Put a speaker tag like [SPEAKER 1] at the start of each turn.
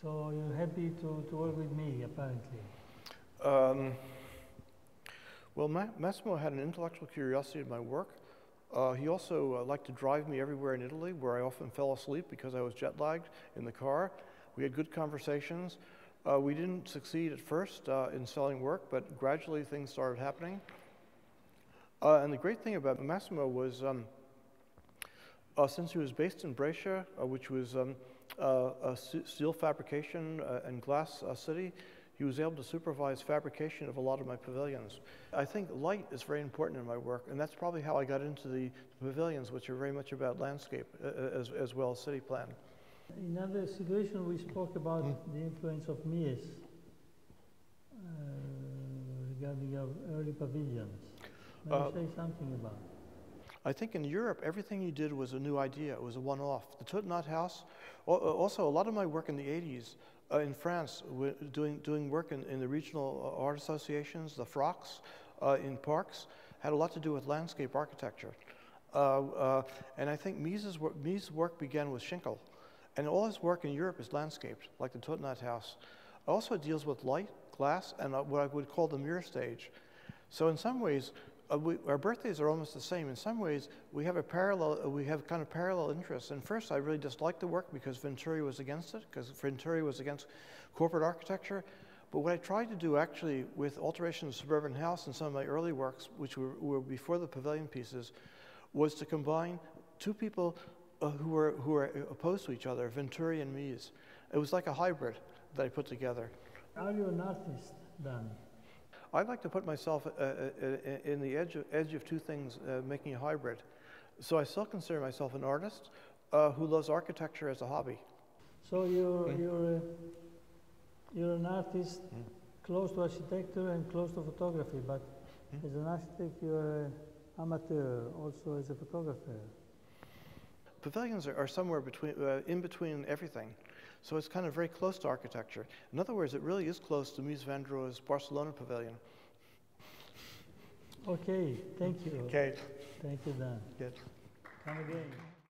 [SPEAKER 1] So you're happy to work with me, apparently.
[SPEAKER 2] Well, Massimo had an intellectual curiosity in my work. He also liked to drive me everywhere in Italy, where I often fell asleep because I was jet lagged in the car. We had good conversations. We didn't succeed at first in selling work, but gradually things started happening. And the great thing about Massimo was, since he was based in Brescia, which was a steel fabrication and glass city, he was able to supervise fabrication of a lot of my pavilions. I think light is very important in my work, and that's probably how I got into the pavilions, which are very much about landscape as well as city plan.
[SPEAKER 1] In another situation, we spoke about the influence of Mies regarding your early pavilions. May you say something about it?
[SPEAKER 2] I think in Europe, everything you did was a new idea. It was a one-off. The Tottenham House, also a lot of my work in the 80s in France, doing work in the regional art associations, the FROCs in parks, had a lot to do with landscape architecture. And I think Mies' work began with Schinkel. And all his work in Europe is landscaped, like the Tottenham House. It also deals with light, glass, and what I would call the mirror stage. So in some ways, our birthdays are almost the same. In some ways, we have kind of parallel interests. And first, I really disliked the work because Venturi was against it, because Venturi was against corporate architecture. But what I tried to do actually with Alteration of Suburban House and some of my early works, which were before the pavilion pieces, was to combine two people who were opposed to each other, Venturi and Mies. It was like a hybrid that I put together.
[SPEAKER 1] Are you an artist, then?
[SPEAKER 2] I'd like to put myself in the edge of two things, making a hybrid. So I still consider myself an artist who loves architecture as a hobby.
[SPEAKER 1] So you're an artist close to architecture and close to photography, but as an architect you're an amateur also as a photographer.
[SPEAKER 2] Pavilions are somewhere in between everything. So it's kind of very close to architecture. In other words, it really is close to Mies van der Rohe's Barcelona pavilion.
[SPEAKER 1] Okay, thank you.
[SPEAKER 2] Okay.
[SPEAKER 1] Thank you, Dan.
[SPEAKER 2] Good.
[SPEAKER 1] Come again.